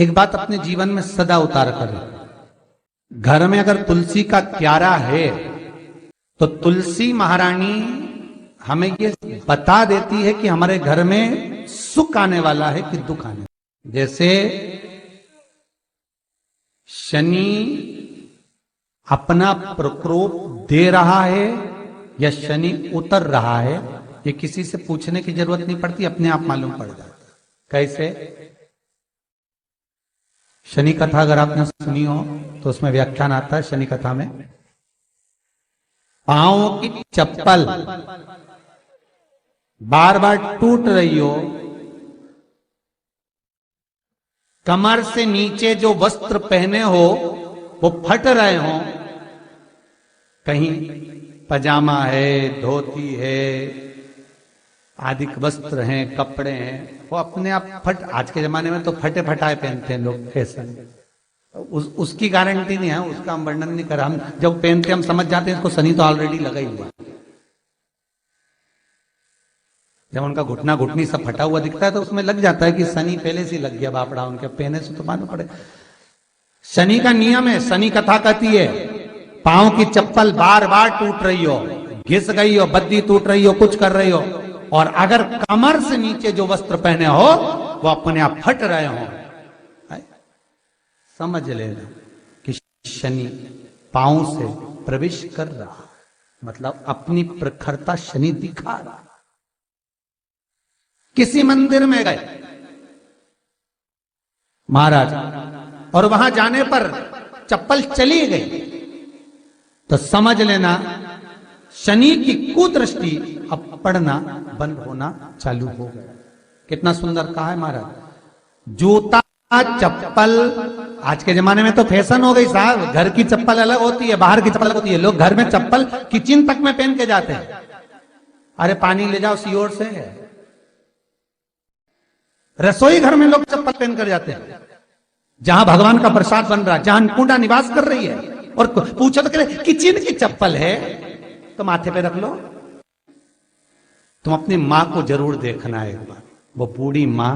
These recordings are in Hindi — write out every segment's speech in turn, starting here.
एक बात अपने जीवन में सदा उतार कर, घर में अगर तुलसी का क्यारा है तो तुलसी महारानी हमें ये बता देती है कि हमारे घर में सुख आने वाला है कि दुख आने वाला। जैसे शनि अपना प्रकोप दे रहा है या शनि उतर रहा है, ये किसी से पूछने की जरूरत नहीं पड़ती, अपने आप मालूम पड़ जाता। कैसे? शनि कथा अगर आपने सुनी हो तो उसमें व्याख्यान आता है शनि कथा में, पांव की चप्पल बार बार टूट रही हो, कमर से नीचे जो वस्त्र पहने हो वो फट रहे हो, कहीं पजामा है, धोती है, आदि वस्त्र हैं, कपड़े हैं, वो अपने आप फट, आज के जमाने में तो फटे फटाए पहनते हैं लोग, फैशन। उसकी गारंटी नहीं है, उसका हम वर्णन नहीं कर रहा। हम जब पहनते हम समझ जाते हैं इसको शनि तो ऑलरेडी लगा ही हुआ। जब उनका घुटना घुटनी सब फटा हुआ दिखता है तो उसमें लग जाता है कि शनि पहले से लग गया बापड़ा, उनके पहने से तो मालूम पड़े। शनि का नियम है, शनि कथा कहती है पांव की चप्पल बार बार टूट रही हो, घिस गई हो, बद्दी टूट रही हो, कुछ कर रही हो, और अगर कमर से नीचे जो वस्त्र पहने हो वो अपने आप फट रहे हो, समझ लेना कि शनि पांव से प्रवेश कर रहा, मतलब अपनी प्रखरता शनि दिखा रहा। किसी मंदिर में गए महाराज और वहां जाने पर चप्पल चली गई तो समझ लेना शनि की कुदृष्टि अब पड़ना बंद होना चालू हो गया। कितना सुंदर कहा है महाराज। जूता चप्पल आज के जमाने में तो फैशन हो गई साहब, घर की चप्पल अलग होती है, बाहर की चप्पल अलग होती है। लोग घर में चप्पल किचन तक में पहन के जाते हैं। अरे पानी ले जाओ सियोर से, रसोई घर में लोग चप्पल पहन कर जाते हैं, जहां भगवान का प्रसाद बन रहा है, जहां अन्नपूर्णा निवास कर रही है, और पूछो तो कह किचन की चप्पल है तो माथे पे रख लो। तुम अपनी मां को जरूर देखना है एक बार, वो बूढ़ी मां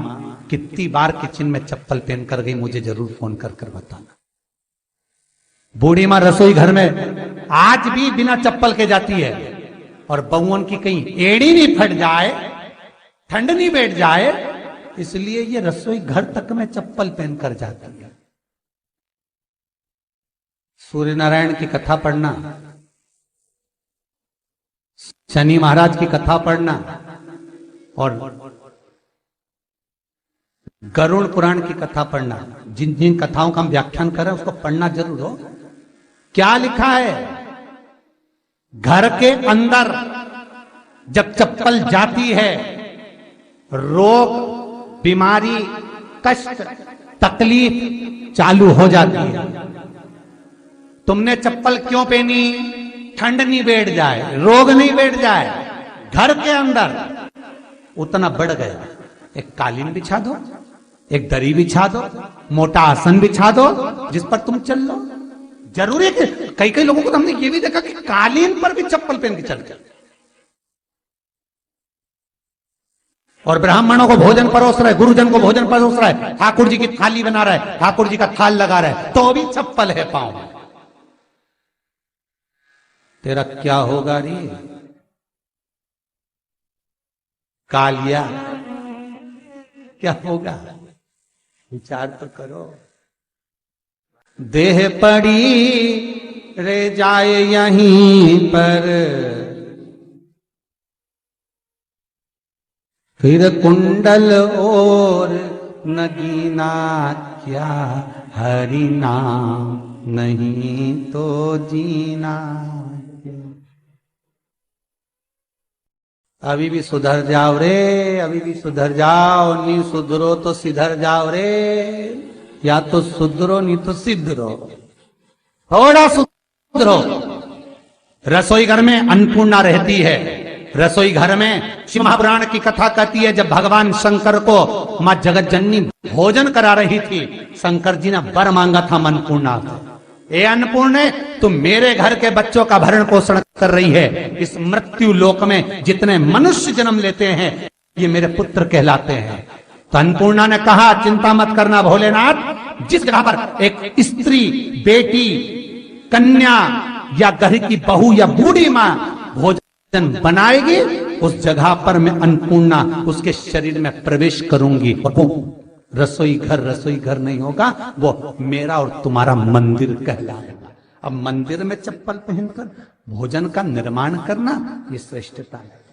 कितनी बार किचन में चप्पल पहन कर गई, मुझे जरूर फोन कर कर बताना। बूढ़ी मां रसोई घर में आज भी बिना चप्पल के जाती है, और बहुओं की कहीं एड़ी नहीं फट जाए, ठंड नहीं बैठ जाए, इसलिए ये रसोई घर तक में चप्पल पहन कर जाती है। सूर्य नारायण की कथा पढ़ना, शनि महाराज की कथा पढ़ना, और गरुड़ पुराण की कथा पढ़ना, जिन जिन कथाओं का हम व्याख्यान कर रहे हैं उसको पढ़ना जरूर हो। क्या लिखा है? घर के अंदर जब चप्पल जाती है, रोग, बीमारी, कष्ट, तकलीफ चालू हो जाती है। तुमने चप्पल क्यों पहनी? ठंड नहीं बैठ जाए, रोग नहीं बैठ जाए। घर के अंदर उतना बढ़ गया, एक कालीन बिछा दो, एक दरी बिछा दो, मोटा आसन बिछा दो, जिस पर तुम चल लो। जरूरी है कि कई कई लोगों को तो हमने ये भी देखा कि कालीन पर भी चप्पल पहन के चलते, और ब्राह्मणों को भोजन परोस रहा है, गुरुजन को भोजन परोस रहा है, ठाकुर जी की थाली बना रहा है, ठाकुर जी का थाल लगा रहा है, तो भी चप्पल है पांव में। तेरा क्या होगा रे कालिया, क्या होगा? विचार तो करो। देह पड़ी रे जाए यहीं पर, फिर कुंडल और नगीना, क्या हरि नाम नहीं तो जीना। अभी भी सुधर जाओ रे, अभी भी सुधर जाओ, नहीं सुधरो तो सिधर जाओ रे, या तो सुधरो नहीं तो सिद्धरो, थोड़ा सुधरो। रसोई घर में अन्नपूर्णा रहती है, रसोई घर में शिव महापुराण की कथा कहती है जब भगवान शंकर को मां जगत जननी भोजन करा रही थी, शंकर जी ने वर मांगा था अन्नपूर्णा से, ए अन्नपूर्णे तुम मेरे घर के बच्चों का भरण पोषण कर रही है, इस मृत्यु लोक में जितने मनुष्य जन्म लेते हैं ये मेरे पुत्र कहलाते हैं। तो अन्नपूर्णा ने कहा चिंता मत करना भोलेनाथ, जिस जगह पर एक स्त्री, बेटी, कन्या या घर की बहू या बूढ़ी मां भोजन बनाएगी, उस जगह पर मैं अन्नपूर्णा उसके शरीर में प्रवेश करूंगी। और वो रसोई घर नहीं होगा, वो मेरा और तुम्हारा मंदिर कहलाएगा। अब मंदिर में चप्पल पहनकर भोजन का निर्माण करना, ये श्रेष्ठता है।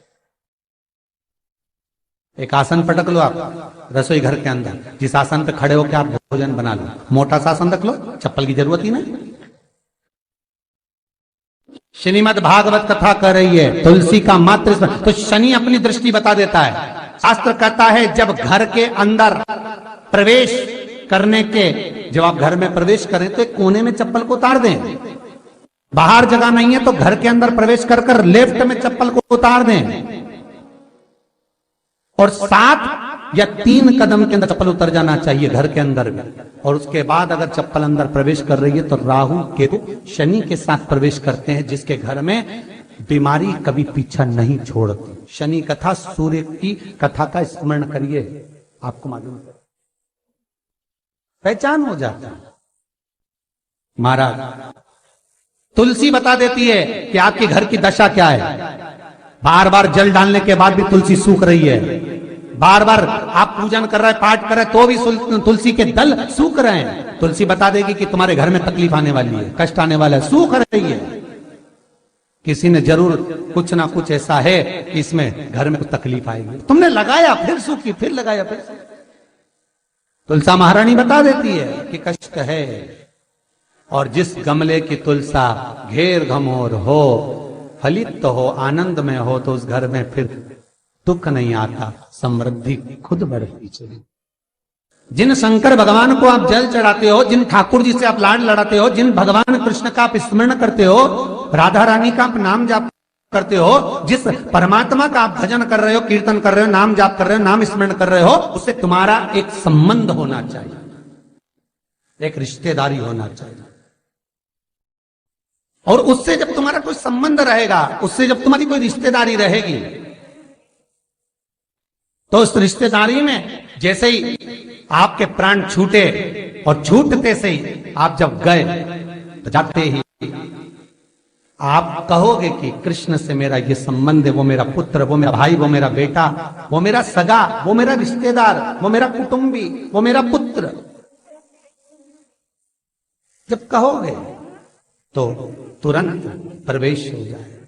एक आसन पटक लो आप रसोई घर के अंदर, जिस आसन पे खड़े होकर आप भोजन बना लो, मोटा सा आसन रख लो, चप्पल की जरूरत ही नहीं। श्रीमद् भागवत कथा कर रही है, तुलसी का मात्र तो शनि अपनी दृष्टि बता देता है। शास्त्र कहता है जब घर के अंदर प्रवेश करने के, जब आप घर में प्रवेश करें तो एक कोने में चप्पल को उतार दें। बाहर जगह नहीं है तो घर के अंदर प्रवेश कर लेफ्ट में चप्पल को उतार दें, और 7 या 3 कदम के अंदर चप्पल उतर जाना चाहिए घर के अंदर में। और उसके बाद अगर चप्पल अंदर प्रवेश कर रही है तो राहु केतु शनि के साथ प्रवेश करते हैं, जिसके घर में बीमारी कभी पीछा नहीं छोड़ती। शनि कथा, सूर्य की कथा का स्मरण करिए, आपको मालूम है, पहचान हो जाता है। महाराज तुलसी बता देती है कि आपके घर की दशा क्या है। बार बार जल डालने के बाद भी तुलसी सूख रही है, बार बार आप पूजन कर रहे हैं, पाठ कर रहे हैं, तो भी तुलसी के दल सूख रहे हैं। तुलसी बता देगी कि तुम्हारे घर में तकलीफ आने वाली है, कष्ट आने वाला है, सूख रही है। किसी ने जरूर कुछ ना कुछ ऐसा है कि इसमें घर में कुछ तकलीफ आएगी, तुमने लगाया फिर सूखी, फिर लगाया फिर। तुलसा महारानी बता देती है कि कष्ट है। और जिस गमले की तुलसा घेर घमोर हो, फलित तो हो, आनंद में हो, तो उस घर में फिर दुख नहीं आता, समृद्धि खुद बढ़ती चली। जिन शंकर भगवान को आप जल चढ़ाते हो, जिन ठाकुर जी से आप लाड लड़ाते हो, जिन भगवान कृष्ण का आप स्मरण करते हो, राधा रानी का आप नाम जाप करते हो, जिस परमात्मा का आप भजन कर रहे हो, कीर्तन कर रहे हो, नाम जाप कर रहे हो, नाम स्मरण कर रहे हो, उससे तुम्हारा एक संबंध होना चाहिए, एक रिश्तेदारी होना चाहिए। और उससे जब तुम्हारा कोई संबंध रहेगा, उससे जब तुम्हारी कोई रिश्तेदारी रहेगी, तो उस रिश्तेदारी में जैसे ही आपके प्राण छूटे, और छूटते से ही आप जब गए, तो जाते ही आप कहोगे कि कृष्ण से मेरा ये संबंध है, वो मेरा पुत्र, वो मेरा भाई, वो मेरा बेटा, वो मेरा सगा, वो मेरा रिश्तेदार, वो मेरा कुटुंबी, वो मेरा पुत्र। जब कहोगे तो तुरंत प्रवेश हो जाए।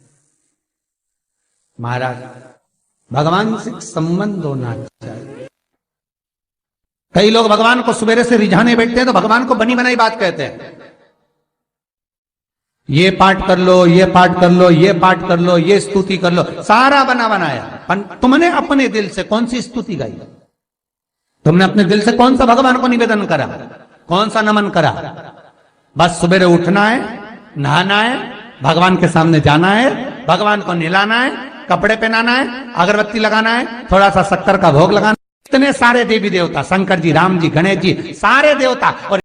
महाराज भगवान से संबंध होना चाहिए। कई लोग भगवान को सवेरे से रिझाने बैठते हैं तो भगवान को बनी बनाई बात कहते हैं, ये पाठ कर लो, ये पाठ कर लो, ये पाठ कर लो, ये स्तुति कर लो, सारा बना बनाया। तुमने अपने दिल से कौन सी स्तुति गाई? तुमने अपने दिल से कौन सा भगवान को निवेदन करा, कौन सा नमन करा? बस सवेरे उठना है, नहाना है, भगवान के सामने जाना है, भगवान को नहलाना है, कपड़े पहनाना है, अगरबत्ती लगाना है, थोड़ा सा शक्कर का भोग लगाना है। इतने सारे देवी देवता, शंकर जी, राम जी, गणेश जी, सारे देवता, और